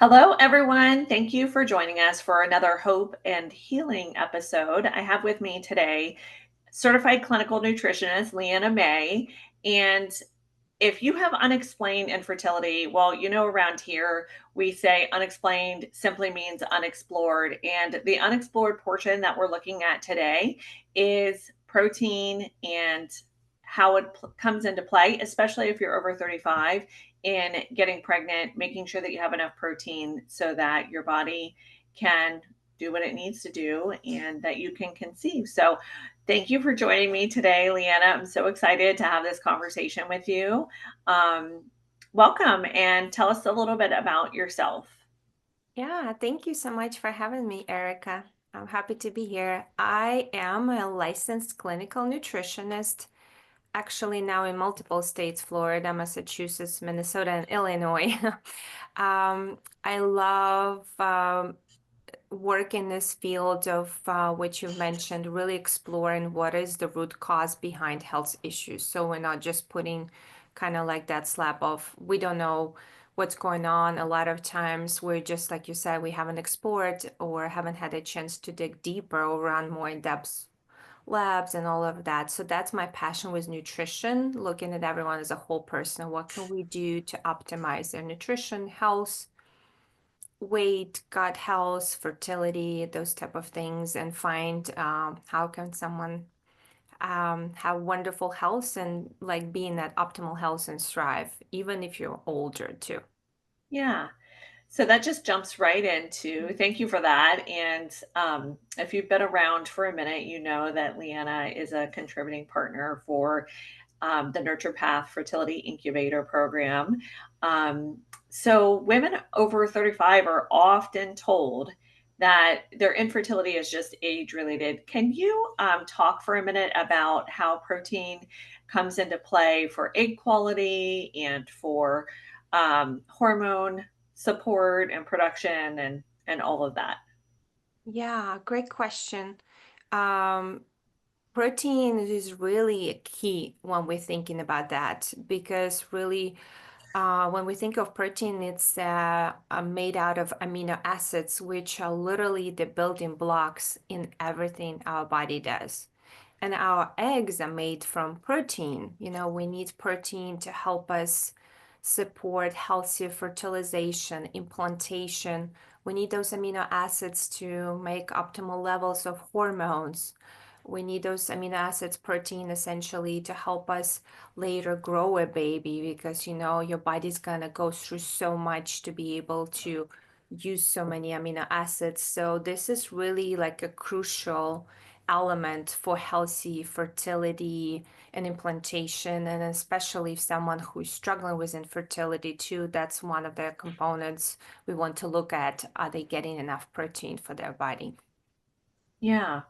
Hello, everyone. Thank you for joining us for another Hope and Healing episode. I have with me today certified clinical nutritionist Lienna May. And if you have unexplained infertility, well, around here we say unexplained simply means unexplored. And the unexplored portion that we're looking at today is protein and how it comes into play, especially if you're over 35 in getting pregnant, making sure that you have enough protein so that your body can do what it needs to do and that you can conceive. So, thank you for joining me today, Lienna. I'm so excited to have this conversation with you. Um, Welcome and tell us a little bit about yourself. Yeah, thank you so much for having me, Erica. I'm happy to be here. I am a licensed clinical nutritionist, actually now in multiple states, Florida, Massachusetts, Minnesota, and Illinois. I love work in this field of which you've mentioned, really exploring what is the root cause behind health issues. So we're not just putting kind of like that slap of, we don't know what's going on. A lot of times we're just, like you said, we haven't explored or haven't had a chance to dig deeper or run more in-depth labs and all of that. So that's my passion with nutrition, looking at everyone as a whole person. What can we do to optimize their nutrition, health, weight, gut health, fertility, those type of things, and find how can someone have wonderful health and like be in that optimal health and strive, even if you're older too. Yeah. So that just jumps right into thank you for that. And if you've been around for a minute, you know that Leanna is a contributing partner for the NurturePath Fertility Incubator program. Um, so, women over 35 are often told that their infertility is just age related. Can you talk for a minute about how protein comes into play for egg quality and for hormone support and production and all of that? Yeah, great question. Um, Protein is really a key when we're thinking about that because really when we think of protein, it's made out of amino acids, which are literally the building blocks in everything our body does. And our eggs are made from protein. You know, we need protein to help us support healthy fertilization, implantation. We need those amino acids to make optimal levels of hormones. We need those amino acids, protein essentially to help us later grow a baby because you know your body's gonna go through so much to be able to use so many amino acids. So this is really like a crucial element for healthy fertility and implantation, and especially if someone who's struggling with infertility too, that's one of the components we want to look at. Are they getting enough protein for their body? Yeah.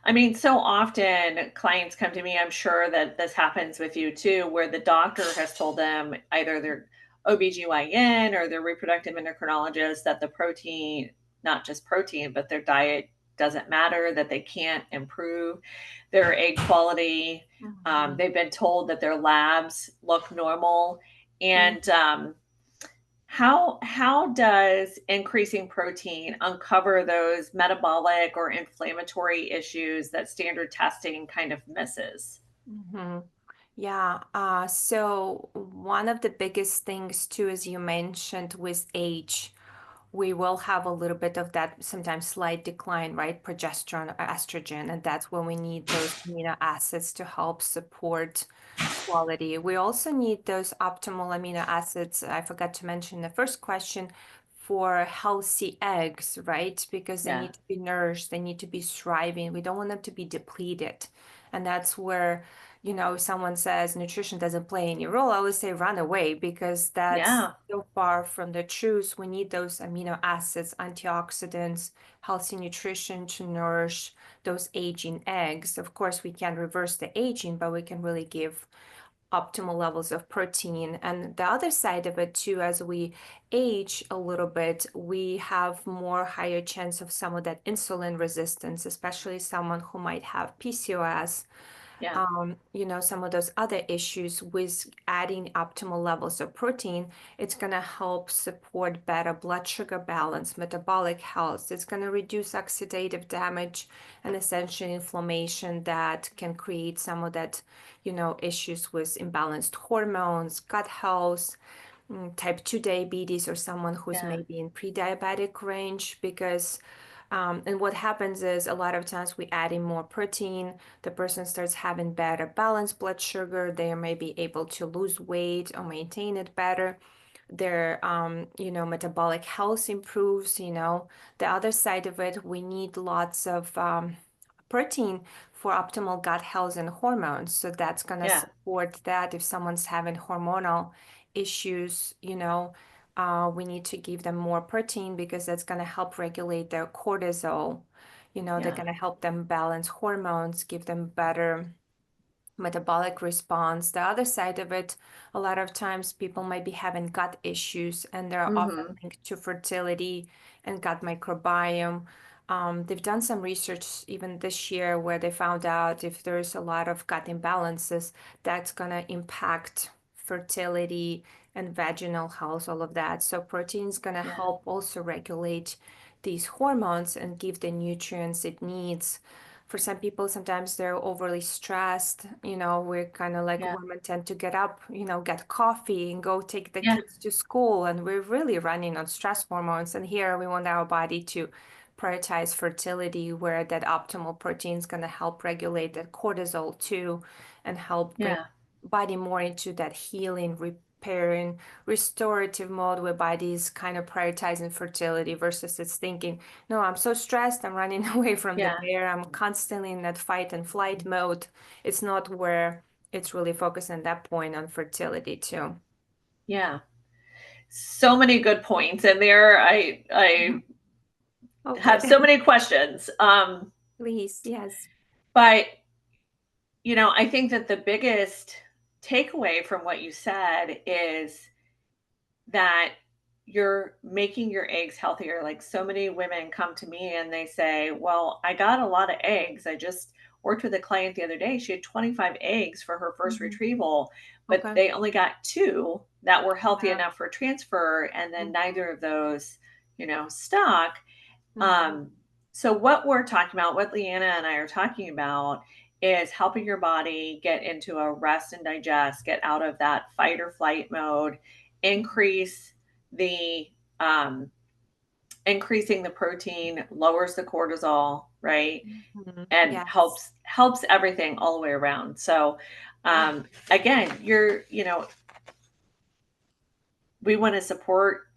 I mean, so often clients come to me, I'm sure that this happens with you too, where the doctor has told them either their OBGYN or their reproductive endocrinologist that the protein, not just protein, but their diet doesn't matter, that they can't improve their egg quality. Mhm. They've been told that their labs look normal. Mm. And how does increasing protein uncover those metabolic or inflammatory issues that standard testing kind of misses? Mhm. Yeah, so one of the biggest things too, as you mentioned, with age, we will have a little bit of that sometimes slight decline, right? Progesterone or estrogen, and that's when we need those amino acids to help support quality. We also need those optimal amino acids. I forgot to mention the first question for healthy eggs, right? Because they Yeah. need to be nourished, they need to be thriving. We don't want them to be depleted. And that's where, you know, someone says nutrition doesn't play any role, I would say run away because that's Yeah. so far from the truth. We need those amino acids, antioxidants, healthy nutrition to nourish those aging eggs. Of course, we can reverse the aging, but we can really give optimal levels of protein. And the other side of it too, as we age a little bit, we have more higher chance of some of that insulin resistance, especially someone who might have PCOS. Yeah. Some of those other issues with adding optimal levels of protein, it's going to help support better blood sugar balance, metabolic health. It's going to reduce oxidative damage and essentially inflammation that can create some of that, issues with imbalanced hormones, gut health, type 2 diabetes, or someone who's Yeah. maybe in pre-diabetic range. Because and what happens is a lot of times we add in more protein, the person starts having better balanced blood sugar, they may be able to lose weight or maintain it better. Their metabolic health improves. The other side of it, we need lots of protein for optimal gut health and hormones. So that's going to Yeah. support that. If someone's having hormonal issues, we need to give them more protein because that's going to help regulate their cortisol. They're Yeah. going to help them balance hormones, give them better metabolic response. The other side of it, a lot of times people might be having gut issues and they're often Hmm. linked to fertility and gut microbiome. They've done some research even this year where they found out if there's a lot of gut imbalances, that's going to impact fertility and vaginal health, all of that. So protein is going to Yeah. help also regulate these hormones and give the nutrients it needs. For some people, sometimes they're overly stressed. We're kind of like Yeah. women tend to get up, get coffee and go take the Yeah. kids to school. And we're really running on stress hormones. And here we want our body to prioritize fertility, where that optimal protein is going to help regulate that cortisol too and help bring Yeah. body more into that healing, repairing, restorative mode where body is kind of prioritizing fertility versus it's thinking, no, I'm so stressed, I'm running away from the Yeah. bear, I'm constantly in that fight and flight mode. It's not where it's really focused at that point on fertility too. Yeah. So many good points in there. I Oh, have good. so many questions. Please, yes. But I think that the biggest takeaway from what you said is that you're making your eggs healthier. Like, so many women come to me and they say, "Well, I got a lot of eggs. I just worked with a client the other day. She had 25 eggs for her first Mhm. retrieval, but Okay. they only got two that were healthy Yeah. enough for transfer, and then Mhm. neither of those, stuck." Mhm. Um, so what we're talking about, what Leanna and I are talking about, is helping your body get into a rest and digest, get out of that fight or flight mode, increase the um, increasing the protein, lowers the cortisol, right? Mhm. And Yes. helps everything all the way around. So Yeah. again, we want to support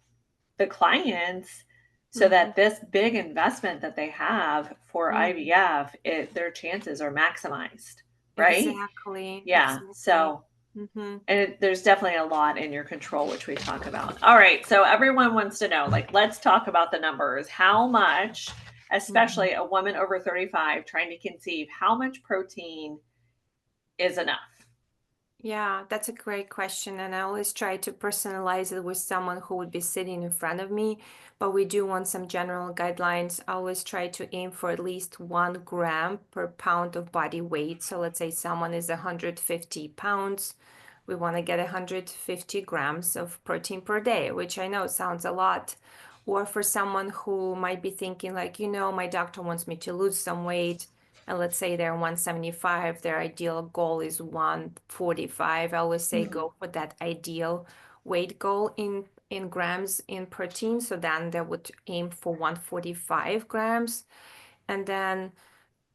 the clients so Mhm. that this big investment that they have for Mhm. IVF, their chances are maximized, right? Exactly. Yeah. Exactly. So, Mhm. and there's definitely a lot in your control, which we talk about. All right. So, everyone wants to know, like, let's talk about the numbers. How much, Mhm. especially a woman over 35 trying to conceive, how much protein is enough? Yeah, that's a great question. And I always try to personalize it with someone who would be sitting in front of me. But we do want some general guidelines. I always try to aim for at least 1 gram per pound of body weight. So let's say someone is 150 pounds. We want to get 150 grams of protein per day, which I know sounds a lot. Or for someone who might be thinking, like, my doctor wants me to lose some weight, and let's say they're 175, their ideal goal is 145. I always say Mhm. go for that ideal weight goal in grams in protein. So then they would aim for 145 grams. And then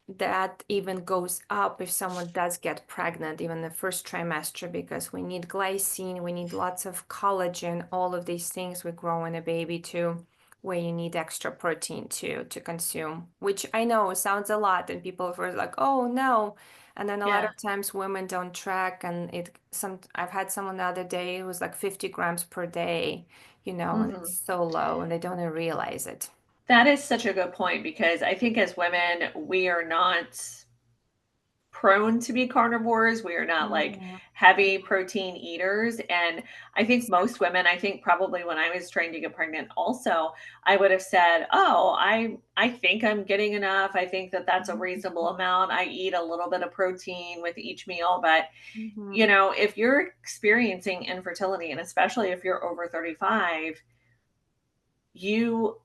that even goes up if someone does get pregnant, even the first trimester, because we need glycine, we need lots of collagen, all of these things we grow in a baby too, where you need extra protein to consume, which I know sounds a lot, and people are like, oh no. And then a lot Yeah. of times women don't track, and I've had someone the other day, it was like 50 grams per day, and it's Mhm. so low and they don't even realize it. That is such a good point because I think as women, we are not prone to be carnivores. We are not like Yeah, heavy protein eaters. And I think most women, I think probably when I was trying to get pregnant also, I would have said, "Oh, I think I'm getting enough. I think that that's a reasonable mhm, amount. I eat a little bit of protein with each meal." But mhm, if you're experiencing infertility, and especially if you're over 35, you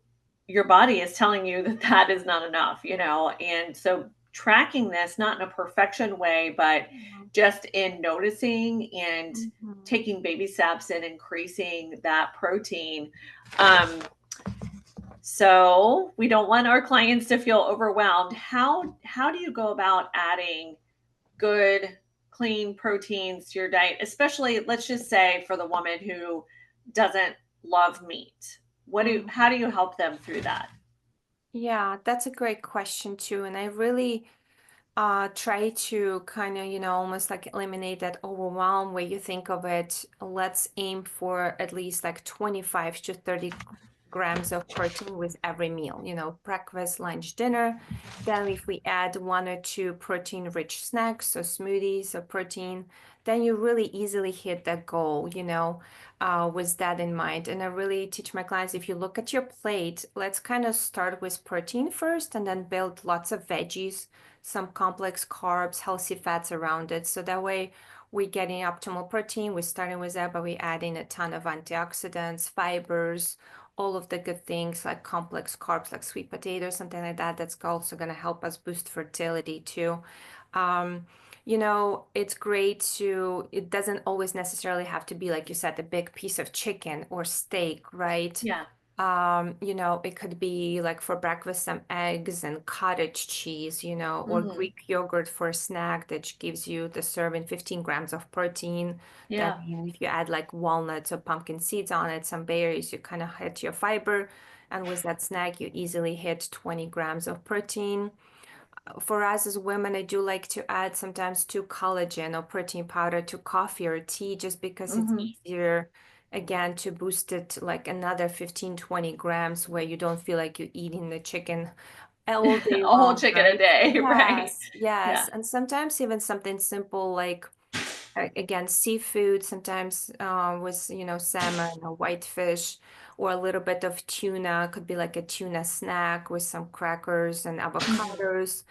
your body is telling you that that is not enough, and so tracking this not in a perfection way, but mhm, just in noticing and mhm. taking baby steps and increasing that protein. Um, so we don't want our clients to feel overwhelmed. How do you go about adding good, clean proteins to your diet, especially, let's just say, for the woman who doesn't love meat? How Mhm. do you help them through that? Yeah, that's a great question too. And I really try to kind of, almost like eliminate that overwhelm where you think of it. Let's aim for at least like 25 to 30 grams of protein with every meal, breakfast, lunch, dinner. Then if we add one or two protein-rich snacks, so smoothies or protein, then you really easily hit that goal, with that in mind. And I really teach my clients, if you look at your plate, let's kind of start with protein first and then build lots of veggies, some complex carbs, healthy fats around it. So that way we're getting optimal protein. We're starting with that, but we're adding a ton of antioxidants, fibers, all of the good things like complex carbs, like sweet potatoes, something like that. That's also going to help us boost fertility too. Um, it's great it doesn't always necessarily have to be, like you said, a big piece of chicken or steak, right? Yeah. It could be like for breakfast, some eggs and cottage cheese, or Hmm. Greek yogurt for a snack that gives you the serving 15 grams of protein. Then Yeah. if you add like walnuts or pumpkin seeds on it, some berries, you kind of hit your fiber. And with that snack, you easily hit 20 grams of protein. For us as women, I do like to add sometimes to collagen or protein powder to coffee or tea just because it's Hmm. easier, again, to boost it like another 15, 20 grams where you don't feel like you're eating the chicken all day A whole long, chicken a right? day, right? Yes, yes. Yeah. And sometimes even something simple like again, seafood, sometimes with, salmon or whitefish, or a little bit of tuna, could be like a tuna snack with some crackers and Hmm. avocados.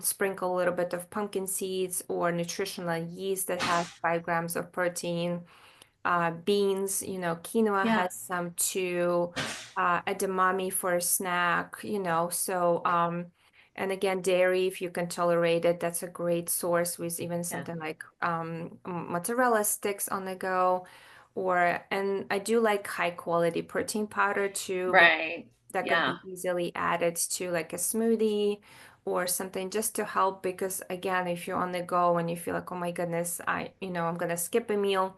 Sprinkle a little bit of pumpkin seeds or nutritional yeast that has 5 grams of protein. Beans, quinoa Yeah. has some too, edamame for a snack, and again, dairy, if you can tolerate it, that's a great source with even Yeah. something like mozzarella sticks on the go. And I do like high quality protein powder too, because Right. that could Yeah. be easily added to like a smoothie or something just to help. Because again, if you're on the go and you feel like, oh my goodness, I'm gonna skip a meal,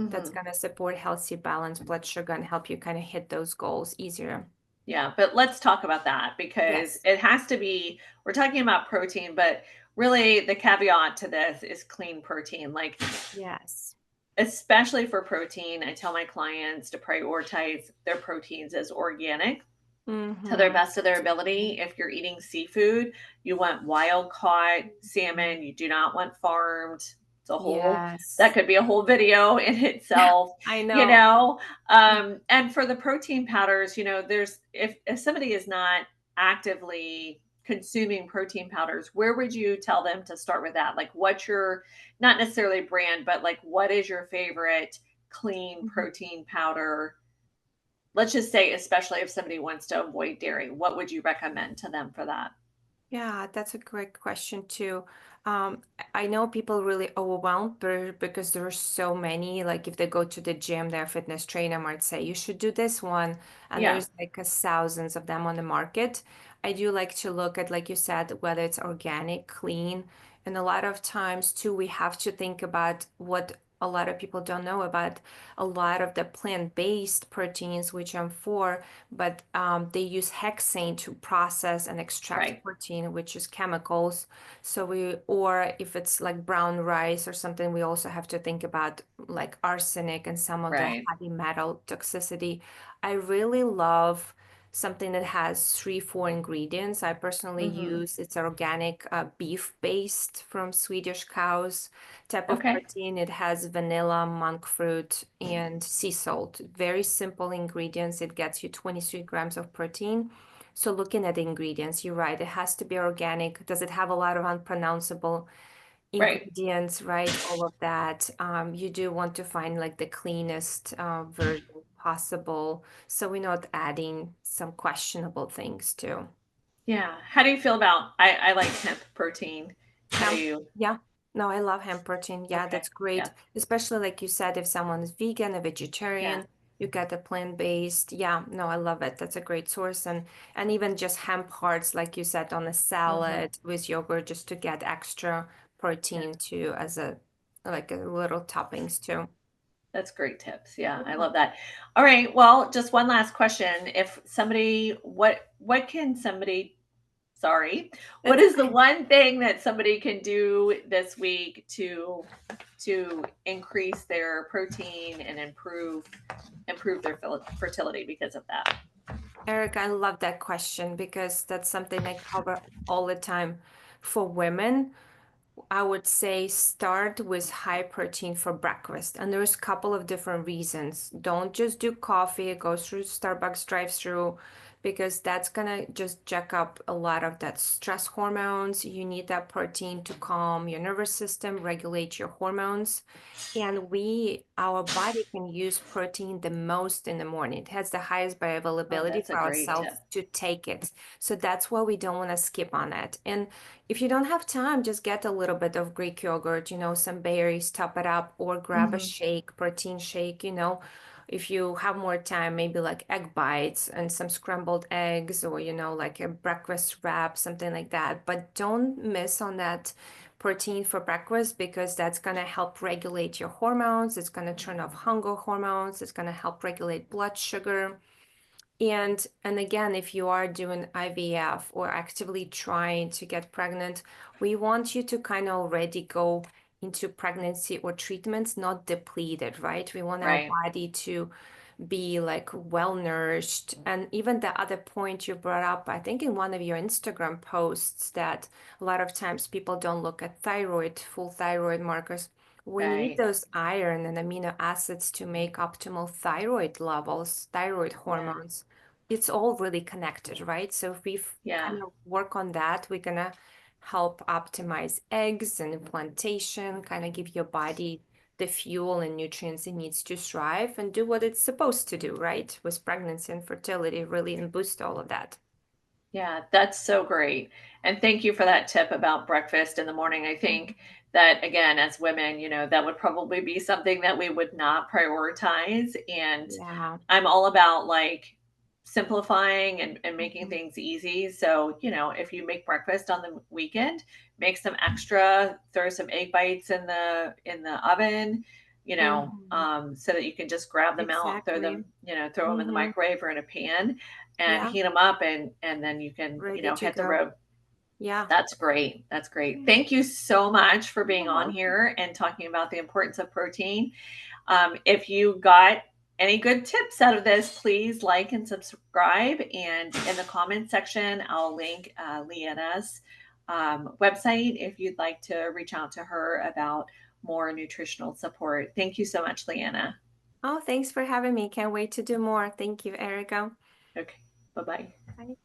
that's Hmm. going to support healthy balance blood sugar and help you kind of hit those goals easier. Yeah, but let's talk about that because Yes. it has to be, we're talking about protein, but really the caveat to this is clean protein. Like, Yes. especially for protein, I tell my clients to prioritize their proteins as organic to their Mm-hmm. best of their ability. If you're eating seafood, you want wild caught Mhm. salmon. You do not want farmed. That Yes. could be a whole video in itself, I you know. know. And for the protein powders, there's if somebody is not actively consuming protein powders, where would you tell them to start with that? Like, what's your, not necessarily brand, but like, what is your favorite clean Mhm. protein powder? Let's just say, especially if somebody wants to avoid dairy, what would you recommend to them for that? Yeah, that's a great question too. I know people really overwhelmed because there are so many. Like if they go to the gym, their fitness trainer might say, you should do this one. And Yeah. there's like thousands of them on the market. I do like to look at, like you said, whether it's organic, clean. And a lot of times too, we have to think about what a lot of people don't know about a lot of the plant-based proteins, which I'm for, but they use hexane to process and extract Right. protein, which is chemicals. Or if it's like brown rice or something, we also have to think about like arsenic and some of the Right. heavy metal toxicity. I really love something that has 3, 4 ingredients. I personally Mm-hmm. use it's organic beef based from Swedish cows type of Okay. protein. It has vanilla, monk fruit, and sea salt. Very simple ingredients. It gets you 23 grams of protein. So looking at the ingredients, you're right. It has to be organic. Does it have a lot of unpronounceable Right. ingredients, right? All of that. You do want to find like the cleanest version possible, so we're not adding some questionable things too. Yeah. How do you feel about I like hemp protein. How do Hemp, you yeah. No, I love hemp protein. Yeah, Okay. that's great. Yeah. Especially like you said, if someone is vegan, a Yeah. vegetarian, you get a plant-based. Yeah, no, I love it. That's a great source. And even just hemp hearts, like you said, on a Mm-hmm. salad with yogurt, just to get extra Yeah. protein too, as a like a little toppings too. That's great tips. Yeah, I Yeah. love that. All right. Well, just one last question. If somebody what can somebody sorry, what That's is the okay. one thing that somebody can do this week to increase their protein and improve their fertility because of that? Eric, I love that question because that's something I cover all the time. For women, I would say start with high protein for breakfast. And there's a couple of different reasons. Don't just do coffee, go through Starbucks drive-through because that's gonna just jack up a lot of that stress hormones. You need that protein to calm your nervous system, regulate your hormones. And our body can use protein the most in the morning. It has the highest Oh, bioavailability that's a for great ourselves tip. to take it. So that's why we don't want to skip on it. And if you don't have time, just get a little bit of Greek yogurt, some berries, top it up, or grab a Hmm. shake, protein shake. If you have more time, maybe like egg bites and some scrambled eggs, or, like a breakfast wrap, something like that. But don't miss on that protein for breakfast because that's going to help regulate your hormones. It's going to turn off hunger hormones. It's going to help regulate blood sugar. And again, if you are doing IVF or actively trying to get pregnant, we want you to kind of already go into pregnancy or treatments not depleted, right? We want our Right. body to be like well nourished. And even the other point you brought up, I think in one of your Instagram posts, that a lot of times people don't look at full thyroid markers. We need Right. those iron and amino acids to make optimal thyroid levels, thyroid Yeah. hormones. It's all really connected, right? So if we Yeah. kind of work on that, we're gonna help optimize eggs and implantation, kind of give your body the fuel and nutrients it needs to thrive and do what it's supposed to do, right? With pregnancy and fertility, really, and boost all of that. Yeah, that's so great. And thank you for that tip about breakfast in the morning. I think that, again, as women, that would probably be something that we would not prioritize. And Yeah. I'm all about like simplifying and making Mhm. things easy. So, if you make breakfast on the weekend, make some extra, throw some egg bites in the oven, Mhm. so that you can just grab them out, throw Exactly. them, throw them in the Hmm. microwave or in a pan and Yeah. heat them up and then you can, Ready to hit the go. road. Yeah. That's great. That's great. Yeah. Thank you so much for being You're on welcome. here and talking about the importance of protein. If you got any good tips out of this, please like and subscribe. And in the comment section, I'll link Lienna's website if you'd like to reach out to her about more nutritional support. Thank you so much, Lienna. Oh, thanks for having me. Can't wait to do more. Thank you, Erica. Okay, bye bye. Bye.